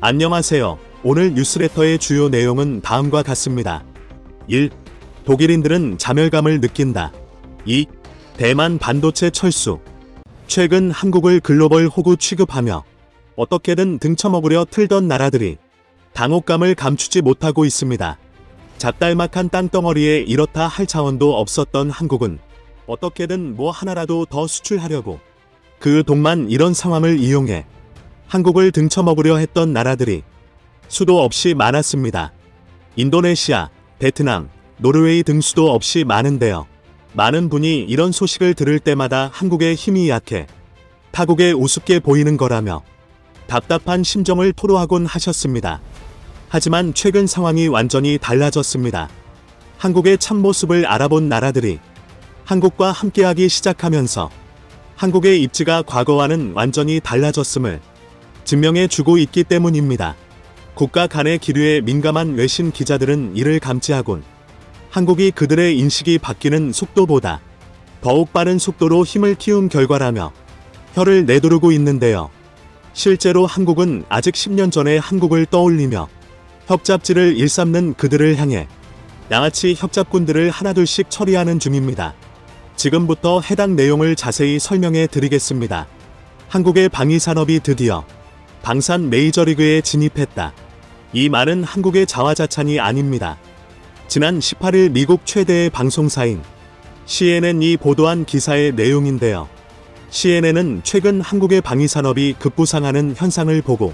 안녕하세요. 오늘 뉴스레터의 주요 내용은 다음과 같습니다. 1. 독일인들은 자멸감을 느낀다. 2. 대만 반도체 철수. 최근 한국을 글로벌 호구 취급하며 어떻게든 등쳐먹으려 틀던 나라들이 당혹감을 감추지 못하고 있습니다. 작달막한 땅덩어리에 이렇다 할 차원도 없었던 한국은 어떻게든 뭐 하나라도 더 수출하려고 그 동만 이런 상황을 이용해 한국을 등쳐먹으려 했던 나라들이 수도 없이 많았습니다. 인도네시아, 베트남, 노르웨이 등 수도 없이 많은데요. 많은 분이 이런 소식을 들을 때마다 한국의 힘이 약해 타국에 우습게 보이는 거라며 답답한 심정을 토로하곤 하셨습니다. 하지만 최근 상황이 완전히 달라졌습니다. 한국의 참모습을 알아본 나라들이 한국과 함께하기 시작하면서 한국의 입지가 과거와는 완전히 달라졌음을 증명해 주고 있기 때문입니다. 국가 간의 기류에 민감한 외신 기자들은 이를 감지하곤 한국이 그들의 인식이 바뀌는 속도보다 더욱 빠른 속도로 힘을 키운 결과라며 혀를 내두르고 있는데요. 실제로 한국은 아직 10년 전의 한국을 떠올리며 협잡지를 일삼는 그들을 향해 양아치 협잡꾼들을 하나둘씩 처리하는 중입니다. 지금부터 해당 내용을 자세히 설명해 드리겠습니다. 한국의 방위산업이 드디어 방산 메이저리그에 진입했다. 이 말은 한국의 자화자찬이 아닙니다. 지난 18일 미국 최대의 방송사인 CNN이 보도한 기사의 내용인데요. CNN은 최근 한국의 방위산업이 급부상하는 현상을 보고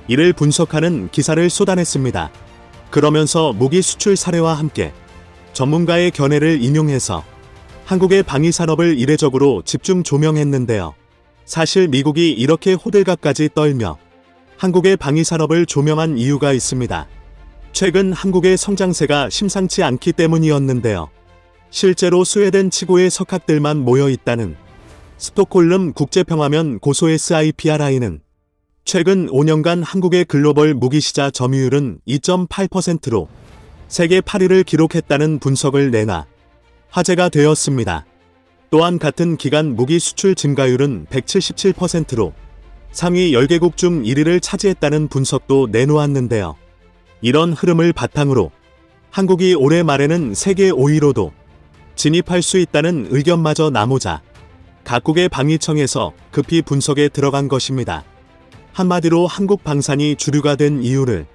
이를 분석하는 기사를 쏟아냈습니다. 그러면서 무기 수출 사례와 함께 전문가의 견해를 인용해서 한국의 방위산업을 이례적으로 집중 조명했는데요. 사실 미국이 이렇게 호들갑까지 떨며 한국의 방위산업을 조명한 이유가 있습니다. 최근 한국의 성장세가 심상치 않기 때문이었는데요. 실제로 스웨덴 치고의 석학들만 모여있다는 스톡홀름 국제평화면 고소 SIPRI는 최근 5년간 한국의 글로벌 무기시자 점유율은 2.8%로 세계 8위를 기록했다는 분석을 내놔 화제가 되었습니다. 또한 같은 기간 무기 수출 증가율은 177%로 상위 10개국 중 1위를 차지했다는 분석도 내놓았는데요. 이런 흐름을 바탕으로 한국이 올해 말에는 세계 5위로도 진입할 수 있다는 의견마저 나오자 각국의 방위청에서 급히 분석에 들어간 것입니다. 한마디로 한국 방산이 주류가 된 이유를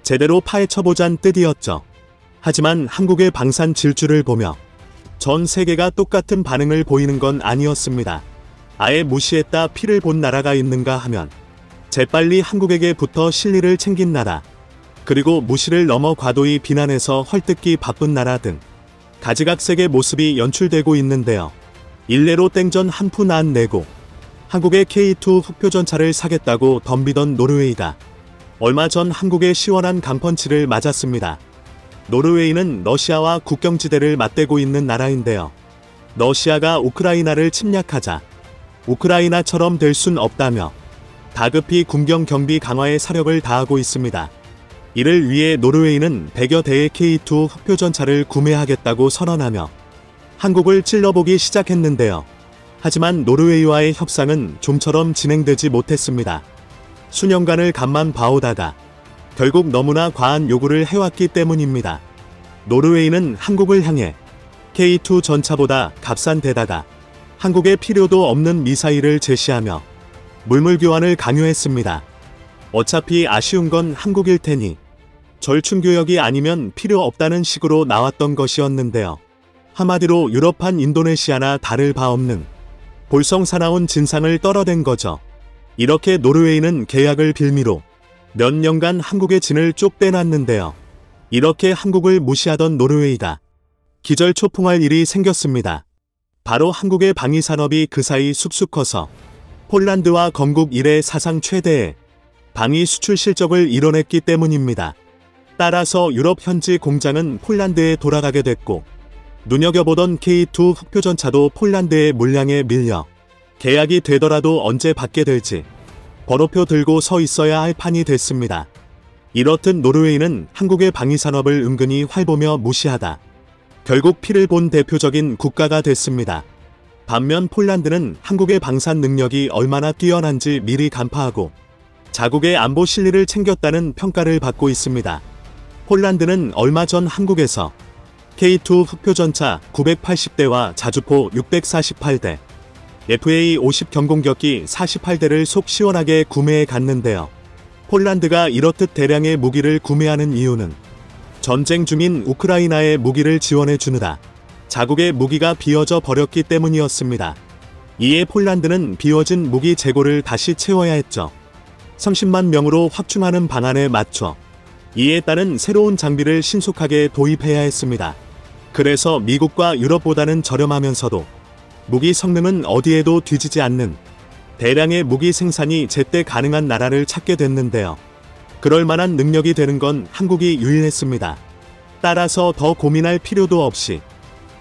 제대로 파헤쳐보자는 뜻이었죠. 하지만 한국의 방산 질주를 보며 전 세계가 똑같은 반응을 보이는 건 아니었습니다. 아예 무시했다 피를 본 나라가 있는가 하면 재빨리 한국에게 붙어 실리를 챙긴 나라, 그리고 무시를 넘어 과도히 비난해서 헐뜯기 바쁜 나라 등 가지각색의 모습이 연출되고 있는데요. 일례로 땡전 한 푼 안 내고 한국의 K2 흑표전차를 사겠다고 덤비던 노르웨이가 얼마 전 한국의 시원한 강펀치를 맞았습니다. 노르웨이는 러시아와 국경지대를 맞대고 있는 나라인데요. 러시아가 우크라이나를 침략하자 우크라이나처럼 될 순 없다며 다급히 군경 경비 강화에 사력을 다하고 있습니다. 이를 위해 노르웨이는 100여 대의 K2 흑표전차를 구매하겠다고 선언하며 한국을 찔러보기 시작했는데요. 하지만 노르웨이와의 협상은 좀처럼 진행되지 못했습니다. 수년간을 간만 봐오다가 결국 너무나 과한 요구를 해왔기 때문입니다. 노르웨이는 한국을 향해 K2 전차보다 값싼 데다가 한국에 필요도 없는 미사일을 제시하며 물물교환을 강요했습니다. 어차피 아쉬운 건 한국일 테니 절충교역이 아니면 필요 없다는 식으로 나왔던 것이었는데요. 한마디로 유럽판 인도네시아나 다를 바 없는 볼성사나운 진상을 떨어댄 거죠. 이렇게 노르웨이는 계약을 빌미로 몇 년간 한국의 진을 쭉 빼놨는데요. 이렇게 한국을 무시하던 노르웨이가 기절초풍할 일이 생겼습니다. 바로 한국의 방위산업이 그 사이 쑥쑥 커서 폴란드와 건국 이래 사상 최대의 방위 수출 실적을 이뤄냈기 때문입니다. 따라서 유럽 현지 공장은 폴란드에 돌아가게 됐고 눈여겨보던 K2 흑표전차도 폴란드의 물량에 밀려 계약이 되더라도 언제 받게 될지 번호표 들고 서 있어야 할 판이 됐습니다. 이렇듯 노르웨이는 한국의 방위산업을 은근히 활보며 무시하다 결국 피를 본 대표적인 국가가 됐습니다. 반면 폴란드는 한국의 방산 능력이 얼마나 뛰어난지 미리 간파하고 자국의 안보 실리를 챙겼다는 평가를 받고 있습니다. 폴란드는 얼마 전 한국에서 K2 흑표전차 980대와 자주포 648대, FA-50 경공격기 48대를 속 시원하게 구매해 갔는데요. 폴란드가 이렇듯 대량의 무기를 구매하는 이유는 전쟁 중인 우크라이나에 무기를 지원해 주느라 자국의 무기가 비어져 버렸기 때문이었습니다. 이에 폴란드는 비워진 무기 재고를 다시 채워야 했죠. 30만 명으로 확충하는 방안에 맞춰 이에 따른 새로운 장비를 신속하게 도입해야 했습니다. 그래서 미국과 유럽보다는 저렴하면서도 무기 성능은 어디에도 뒤지지 않는 대량의 무기 생산이 제때 가능한 나라를 찾게 됐는데요. 그럴 만한 능력이 되는 건 한국이 유일했습니다. 따라서 더 고민할 필요도 없이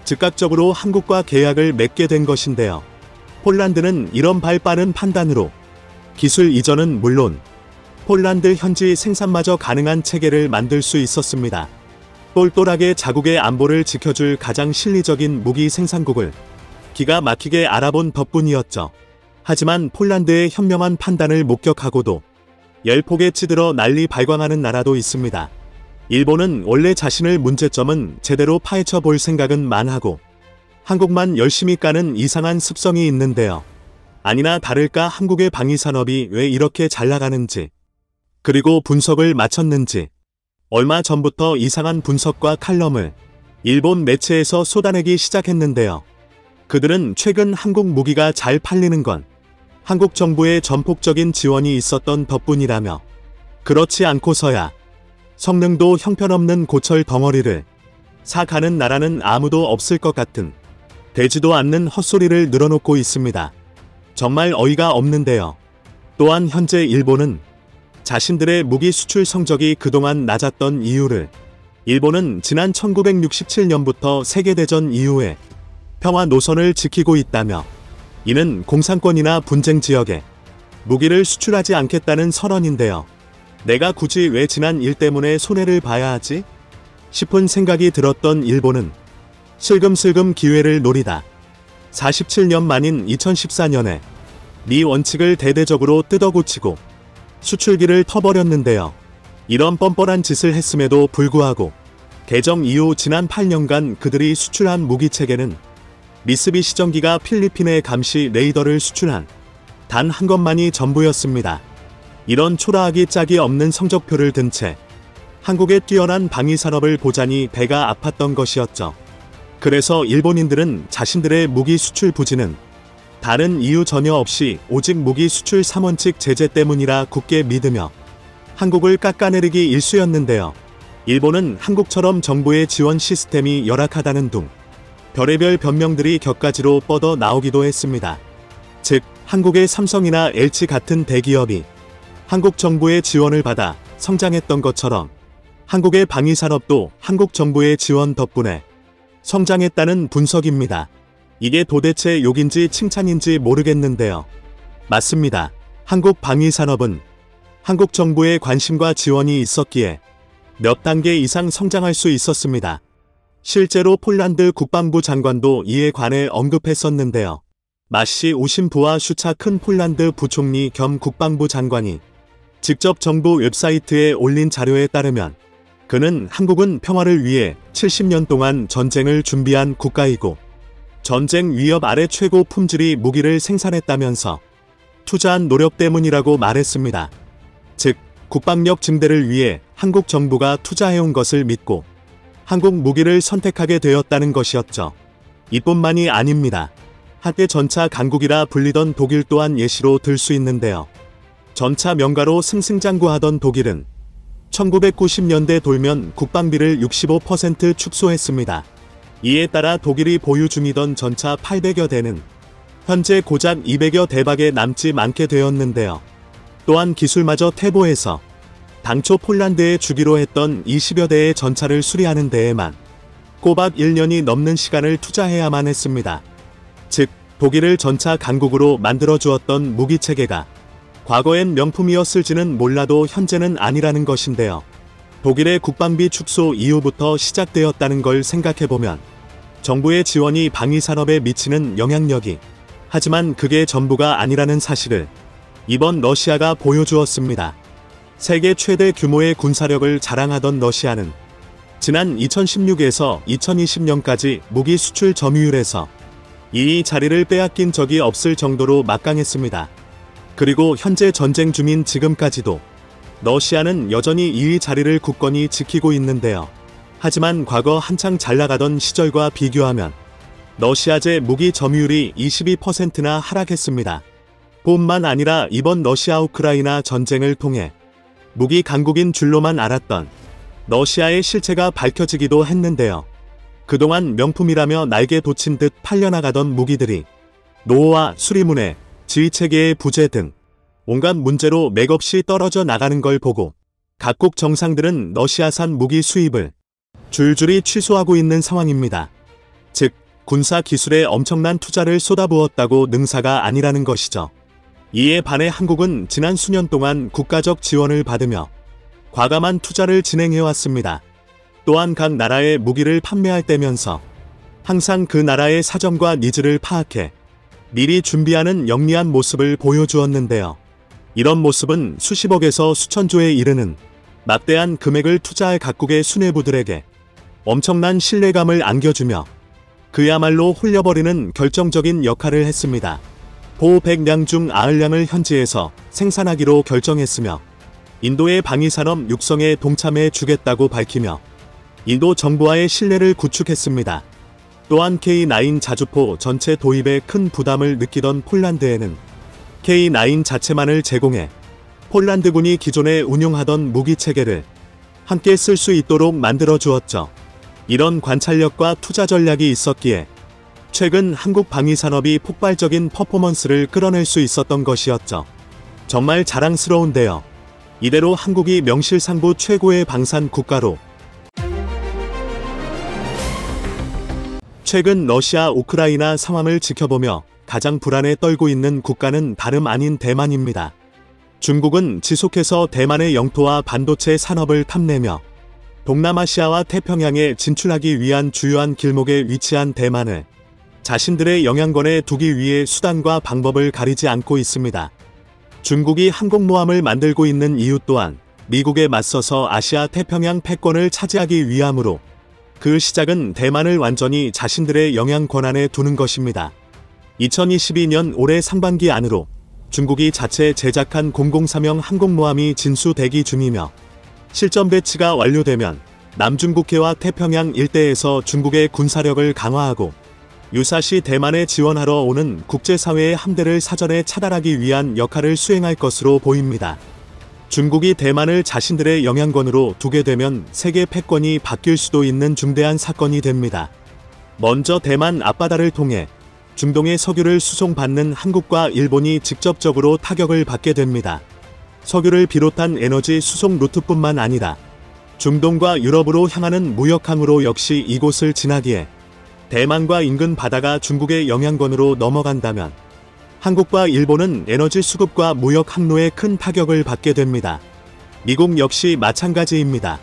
즉각적으로 한국과 계약을 맺게 된 것인데요. 폴란드는 이런 발빠른 판단으로 기술 이전은 물론 폴란드 현지 생산마저 가능한 체계를 만들 수 있었습니다. 똘똘하게 자국의 안보를 지켜줄 가장 실리적인 무기 생산국을 기가 막히게 알아본 덕분이었죠. 하지만 폴란드의 현명한 판단을 목격하고도 열폭에 치들어 난리 발광하는 나라도 있습니다. 일본은 원래 자신의 문제점은 제대로 파헤쳐 볼 생각은 만하고 한국만 열심히 까는 이상한 습성이 있는데요. 아니나 다를까 한국의 방위산업이 왜 이렇게 잘 나가는지, 그리고 분석을 마쳤는지 얼마 전부터 이상한 분석과 칼럼을 일본 매체에서 쏟아내기 시작했는데요. 그들은 최근 한국 무기가 잘 팔리는 건 한국 정부의 전폭적인 지원이 있었던 덕분이라며, 그렇지 않고서야 성능도 형편없는 고철 덩어리를 사가는 나라는 아무도 없을 것 같은 되지도 않는 헛소리를 늘어놓고 있습니다. 정말 어이가 없는데요. 또한 현재 일본은 자신들의 무기 수출 성적이 그동안 낮았던 이유를 일본은 지난 1967년부터 세계대전 이후에 평화 노선을 지키고 있다며, 이는 공산권이나 분쟁 지역에 무기를 수출하지 않겠다는 선언인데요. 내가 굳이 왜 지난 일 때문에 손해를 봐야 하지? 싶은 생각이 들었던 일본은 슬금슬금 기회를 노리다 47년 만인 2014년에 미 원칙을 대대적으로 뜯어고치고 수출기를 터버렸는데요. 이런 뻔뻔한 짓을 했음에도 불구하고 개정 이후 지난 8년간 그들이 수출한 무기체계는 미쓰비시 전기가 필리핀에 감시 레이더를 수출한 단 한 것만이 전부였습니다. 이런 초라하기 짝이 없는 성적표를 든 채 한국의 뛰어난 방위산업을 보자니 배가 아팠던 것이었죠. 그래서 일본인들은 자신들의 무기 수출 부진은 다른 이유 전혀 없이 오직 무기 수출 3원칙 제재 때문이라 굳게 믿으며 한국을 깎아내리기 일쑤였는데요. 일본은 한국처럼 정부의 지원 시스템이 열악하다는 둥 별의별 변명들이 격가지로 뻗어 나오기도 했습니다. 즉, 한국의 삼성이나 LG 같은 대기업이 한국 정부의 지원을 받아 성장했던 것처럼 한국의 방위산업도 한국 정부의 지원 덕분에 성장했다는 분석입니다. 이게 도대체 욕인지 칭찬인지 모르겠는데요. 맞습니다. 한국 방위산업은 한국 정부의 관심과 지원이 있었기에 몇 단계 이상 성장할 수 있었습니다. 실제로 폴란드 국방부 장관도 이에 관해 언급했었는데요. 마시 오신부와 슈차 큰 폴란드 부총리 겸 국방부 장관이 직접 정부 웹사이트에 올린 자료에 따르면 그는 한국은 평화를 위해 70년 동안 전쟁을 준비한 국가이고 전쟁 위협 아래 최고 품질의 무기를 생산했다면서 투자한 노력 때문이라고 말했습니다. 즉, 국방력 증대를 위해 한국 정부가 투자해온 것을 믿고 한국 무기를 선택하게 되었다는 것이었죠. 이뿐만이 아닙니다. 한때 전차 강국이라 불리던 독일 또한 예시로 들 수 있는데요. 전차 명가로 승승장구하던 독일은 1990년대 돌면 국방비를 65% 축소했습니다. 이에 따라 독일이 보유 중이던 전차 800여 대는 현재 고작 200여 대밖에 남지 않게 되었는데요. 또한 기술마저 퇴보해서 당초 폴란드에 주기로 했던 20여 대의 전차를 수리하는 데에만 꼬박 1년이 넘는 시간을 투자해야만 했습니다. 즉, 독일을 전차 강국으로 만들어주었던 무기체계가 과거엔 명품이었을지는 몰라도 현재는 아니라는 것인데요. 독일의 국방비 축소 이후부터 시작되었다는 걸 생각해보면 정부의 지원이 방위산업에 미치는 영향력이, 하지만 그게 전부가 아니라는 사실을 이번 러시아가 보여주었습니다. 세계 최대 규모의 군사력을 자랑하던 러시아는 지난 2016에서 2020년까지 무기 수출 점유율에서 2위 자리를 빼앗긴 적이 없을 정도로 막강했습니다. 그리고 현재 전쟁 중인 지금까지도 러시아는 여전히 2위 자리를 굳건히 지키고 있는데요. 하지만 과거 한창 잘나가던 시절과 비교하면 러시아제 무기 점유율이 22%나 하락했습니다. 뿐만 아니라 이번 러시아 우크라이나 전쟁을 통해 무기 강국인 줄로만 알았던 러시아의 실체가 밝혀지기도 했는데요. 그동안 명품이라며 날개 돋친 듯 팔려나가던 무기들이 노후와 수리문해, 지휘체계의 부재 등 온갖 문제로 맥없이 떨어져 나가는 걸 보고 각국 정상들은 러시아산 무기 수입을 줄줄이 취소하고 있는 상황입니다. 즉, 군사 기술에 엄청난 투자를 쏟아부었다고 능사가 아니라는 것이죠. 이에 반해 한국은 지난 수년 동안 국가적 지원을 받으며 과감한 투자를 진행해왔습니다. 또한 각 나라의 무기를 판매할 때면서 항상 그 나라의 사정과 니즈를 파악해 미리 준비하는 영리한 모습을 보여주었는데요. 이런 모습은 수십억에서 수천조에 이르는 막대한 금액을 투자할 각국의 수뇌부들에게 엄청난 신뢰감을 안겨주며 그야말로 홀려버리는 결정적인 역할을 했습니다. 보 100량 중 90량을 현지에서 생산하기로 결정했으며 인도의 방위산업 육성에 동참해 주겠다고 밝히며 인도 정부와의 신뢰를 구축했습니다. 또한 K9 자주포 전체 도입에 큰 부담을 느끼던 폴란드에는 K9 자체만을 제공해 폴란드군이 기존에 운용하던 무기체계를 함께 쓸 수 있도록 만들어 주었죠. 이런 관찰력과 투자 전략이 있었기에 최근 한국 방위산업이 폭발적인 퍼포먼스를 끌어낼 수 있었던 것이었죠. 정말 자랑스러운데요. 이대로 한국이 명실상부 최고의 방산 국가로 최근 러시아 우크라이나 상황을 지켜보며 가장 불안에 떨고 있는 국가는 다름 아닌 대만입니다. 중국은 지속해서 대만의 영토와 반도체 산업을 탐내며 동남아시아와 태평양에 진출하기 위한 주요한 길목에 위치한 대만을 자신들의 영향권에 두기 위해 수단과 방법을 가리지 않고 있습니다. 중국이 항공모함을 만들고 있는 이유 또한 미국에 맞서서 아시아 태평양 패권을 차지하기 위함으로 그 시작은 대만을 완전히 자신들의 영향 권한에 두는 것입니다. 2022년 올해 상반기 안으로 중국이 자체 제작한 공공사명 항공모함이 진수 대기 중이며 실전 배치가 완료되면 남중국해와 태평양 일대에서 중국의 군사력을 강화하고 유사시 대만에 지원하러 오는 국제사회의 함대를 사전에 차단하기 위한 역할을 수행할 것으로 보입니다. 중국이 대만을 자신들의 영향권으로 두게 되면 세계 패권이 바뀔 수도 있는 중대한 사건이 됩니다. 먼저 대만 앞바다를 통해 중동의 석유를 수송받는 한국과 일본이 직접적으로 타격을 받게 됩니다. 석유를 비롯한 에너지 수송 루트뿐만 아니라 중동과 유럽으로 향하는 무역항으로 역시 이곳을 지나기에 대만과 인근 바다가 중국의 영향권으로 넘어간다면 한국과 일본은 에너지 수급과 무역 항로에 큰 타격을 받게 됩니다. 미국 역시 마찬가지입니다.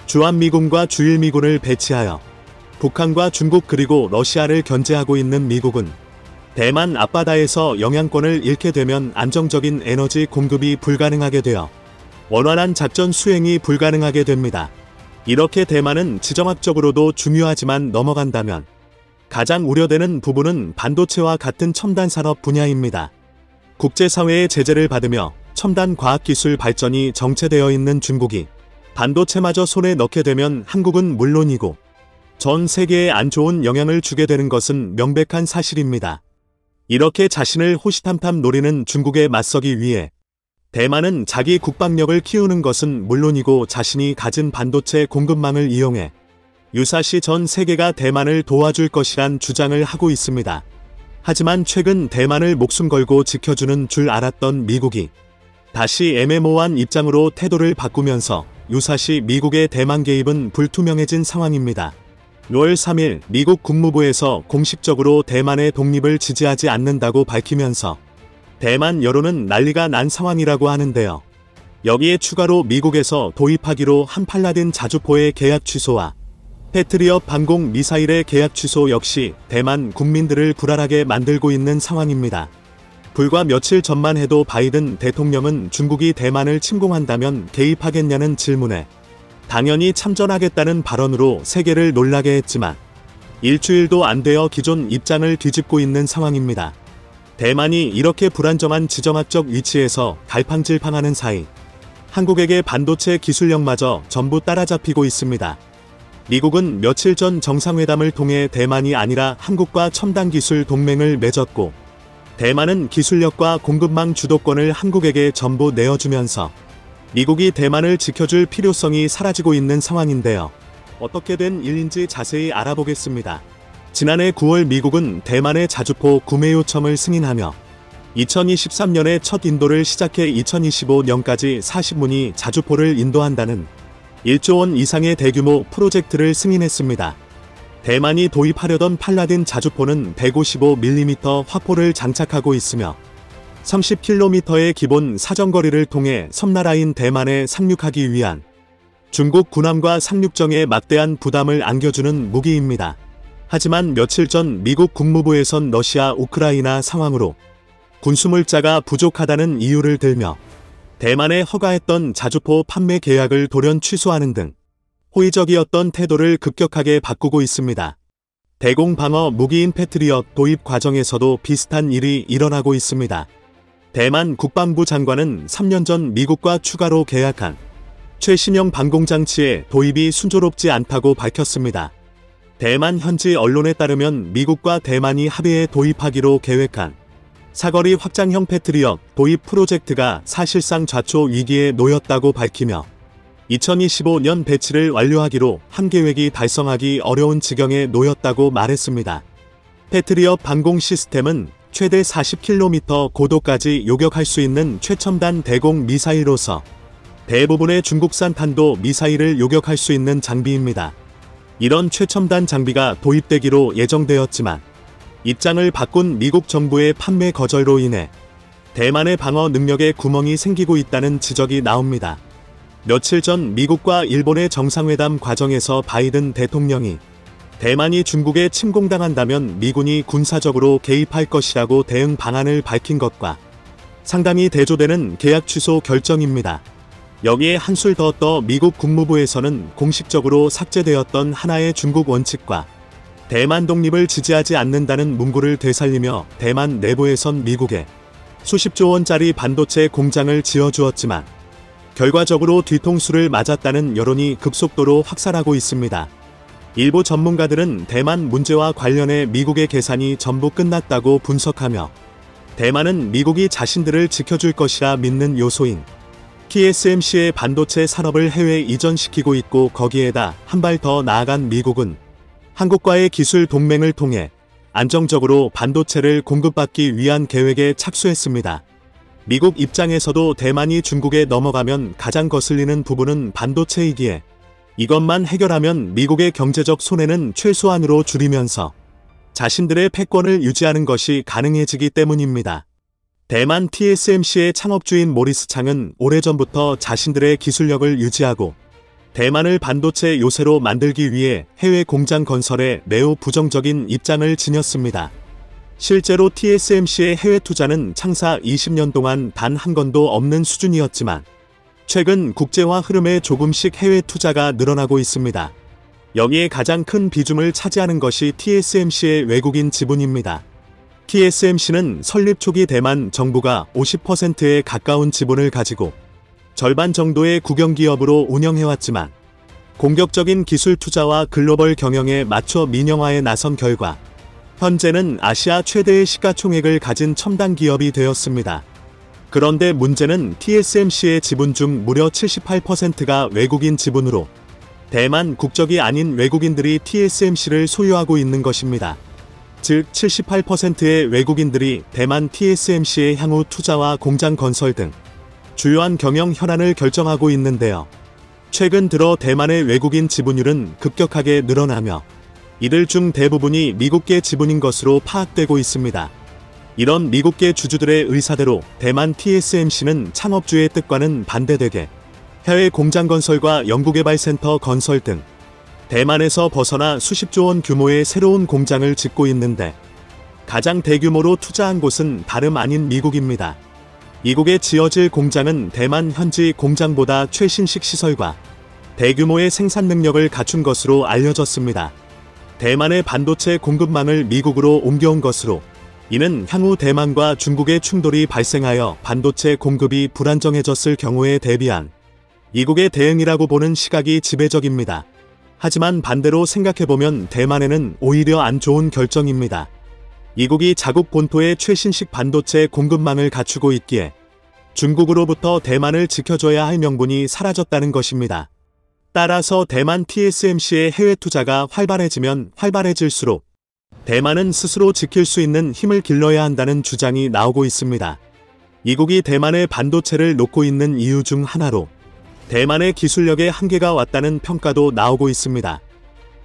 주한미군과 주일미군을 배치하여 북한과 중국 그리고 러시아를 견제하고 있는 미국은 대만 앞바다에서 영향권을 잃게 되면 안정적인 에너지 공급이 불가능하게 되어 원활한 작전 수행이 불가능하게 됩니다. 이렇게 대만은 지정학적으로도 중요하지만 넘어간다면 가장 우려되는 부분은 반도체와 같은 첨단 산업 분야입니다. 국제사회의 제재를 받으며 첨단 과학기술 발전이 정체되어 있는 중국이 반도체마저 손에 넣게 되면 한국은 물론이고 전 세계에 안 좋은 영향을 주게 되는 것은 명백한 사실입니다. 이렇게 자신을 호시탐탐 노리는 중국에 맞서기 위해 대만은 자기 국방력을 키우는 것은 물론이고 자신이 가진 반도체 공급망을 이용해 유사시 전 세계가 대만을 도와줄 것이란 주장을 하고 있습니다. 하지만 최근 대만을 목숨 걸고 지켜주는 줄 알았던 미국이 다시 애매모호한 입장으로 태도를 바꾸면서 유사시 미국의 대만 개입은 불투명해진 상황입니다. 6월 3일 미국 국무부에서 공식적으로 대만의 독립을 지지하지 않는다고 밝히면서 대만 여론은 난리가 난 상황이라고 하는데요. 여기에 추가로 미국에서 도입하기로 한 팔라딘 자주포의 계약 취소와 패트리엇 방공 미사일의 계약 취소 역시 대만 국민들을 불안하게 만들고 있는 상황입니다. 불과 며칠 전만 해도 바이든 대통령은 중국이 대만을 침공한다면 개입하겠냐는 질문에 당연히 참전하겠다는 발언으로 세계를 놀라게 했지만 일주일도 안 되어 기존 입장을 뒤집고 있는 상황입니다. 대만이 이렇게 불안정한 지정학적 위치에서 갈팡질팡하는 사이 한국에게 반도체 기술력마저 전부 따라잡히고 있습니다. 미국은 며칠 전 정상회담을 통해 대만이 아니라 한국과 첨단 기술 동맹을 맺었고 대만은 기술력과 공급망 주도권을 한국에게 전부 내어주면서 미국이 대만을 지켜줄 필요성이 사라지고 있는 상황인데요. 어떻게 된 일인지 자세히 알아보겠습니다. 지난해 9월 미국은 대만의 자주포 구매 요청을 승인하며 2023년에 첫 인도를 시작해 2025년까지 40문이 자주포를 인도한다는 1조 원 이상의 대규모 프로젝트를 승인했습니다. 대만이 도입하려던 팔라딘 자주포는 155mm 화포를 장착하고 있으며 30km의 기본 사정거리를 통해 섬나라인 대만에 상륙하기 위한 중국 군함과 상륙정에 막대한 부담을 안겨주는 무기입니다. 하지만 며칠 전 미국 국무부에선 러시아 우크라이나 상황으로 군수물자가 부족하다는 이유를 들며 대만에 허가했던 자주포 판매 계약을 돌연 취소하는 등 호의적이었던 태도를 급격하게 바꾸고 있습니다. 대공방어 무기인 패트리엇 도입 과정에서도 비슷한 일이 일어나고 있습니다. 대만 국방부 장관은 3년 전 미국과 추가로 계약한 최신형 방공장치의 도입이 순조롭지 않다고 밝혔습니다. 대만 현지 언론에 따르면 미국과 대만이 합의해 도입하기로 계획한 사거리 확장형 패트리엇 도입 프로젝트가 사실상 좌초 위기에 놓였다고 밝히며 2025년 배치를 완료하기로 한 계획이 달성하기 어려운 지경에 놓였다고 말했습니다. 패트리엇 방공 시스템은 최대 40km 고도까지 요격할 수 있는 최첨단 대공 미사일로서 대부분의 중국산 탄도 미사일을 요격할 수 있는 장비입니다. 이런 최첨단 장비가 도입되기로 예정되었지만 입장을 바꾼 미국 정부의 판매 거절로 인해 대만의 방어 능력에 구멍이 생기고 있다는 지적이 나옵니다. 며칠 전 미국과 일본의 정상회담 과정에서 바이든 대통령이 대만이 중국에 침공당한다면 미군이 군사적으로 개입할 것이라고 대응 방안을 밝힌 것과 상당히 대조되는 계약 취소 결정입니다. 여기에 한술 더 떠 미국 국무부에서는 공식적으로 삭제되었던 하나의 중국 원칙과 대만 독립을 지지하지 않는다는 문구를 되살리며 대만 내부에선 미국에 수십조 원짜리 반도체 공장을 지어주었지만 결과적으로 뒤통수를 맞았다는 여론이 급속도로 확산하고 있습니다. 일부 전문가들은 대만 문제와 관련해 미국의 계산이 전부 끝났다고 분석하며 대만은 미국이 자신들을 지켜줄 것이라 믿는 요소인 TSMC의 반도체 산업을 해외 이전시키고 있고 거기에다 한 발 더 나아간 미국은 한국과의 기술 동맹을 통해 안정적으로 반도체를 공급받기 위한 계획에 착수했습니다. 미국 입장에서도 대만이 중국에 넘어가면 가장 거슬리는 부분은 반도체이기에 이것만 해결하면 미국의 경제적 손해는 최소한으로 줄이면서 자신들의 패권을 유지하는 것이 가능해지기 때문입니다. 대만 TSMC의 창업주인 모리스 창은 오래전부터 자신들의 기술력을 유지하고 대만을 반도체 요새로 만들기 위해 해외 공장 건설에 매우 부정적인 입장을 지녔습니다. 실제로 TSMC의 해외 투자는 창사 20년 동안 단 한 건도 없는 수준이었지만 최근 국제화 흐름에 조금씩 해외 투자가 늘어나고 있습니다. 여기에 가장 큰 비중을 차지하는 것이 TSMC의 외국인 지분입니다. TSMC는 설립 초기 대만 정부가 50%에 가까운 지분을 가지고 절반 정도의 국영기업으로 운영해왔지만 공격적인 기술 투자와 글로벌 경영에 맞춰 민영화에 나선 결과 현재는 아시아 최대의 시가총액을 가진 첨단 기업이 되었습니다. 그런데 문제는 TSMC의 지분 중 무려 78%가 외국인 지분으로 대만 국적이 아닌 외국인들이 TSMC를 소유하고 있는 것입니다. 즉 78%의 외국인들이 대만 TSMC의 향후 투자와 공장 건설 등 주요한 경영 현안을 결정하고 있는데요. 최근 들어 대만의 외국인 지분율은 급격하게 늘어나며 이들 중 대부분이 미국계 지분인 것으로 파악되고 있습니다. 이런 미국계 주주들의 의사대로 대만 TSMC는 창업주의 뜻과는 반대되게 해외 공장 건설과 연구개발센터 건설 등 대만에서 벗어나 수십조 원 규모의 새로운 공장을 짓고 있는데 가장 대규모로 투자한 곳은 다름 아닌 미국입니다. 이국에 지어질 공장은 대만 현지 공장보다 최신식 시설과 대규모의 생산 능력을 갖춘 것으로 알려졌습니다. 대만의 반도체 공급망을 미국으로 옮겨온 것으로 이는 향후 대만과 중국의 충돌이 발생하여 반도체 공급이 불안정해졌을 경우에 대비한 이국의 대응이라고 보는 시각이 지배적입니다. 하지만 반대로 생각해보면 대만에는 오히려 안 좋은 결정입니다. 이국이 자국 본토의 최신식 반도체 공급망을 갖추고 있기에 중국으로부터 대만을 지켜줘야 할 명분이 사라졌다는 것입니다. 따라서 대만 TSMC의 해외 투자가 활발해지면 활발해질수록 대만은 스스로 지킬 수 있는 힘을 길러야 한다는 주장이 나오고 있습니다. 이국이 대만의 반도체를 놓고 있는 이유 중 하나로 대만의 기술력에 한계가 왔다는 평가도 나오고 있습니다.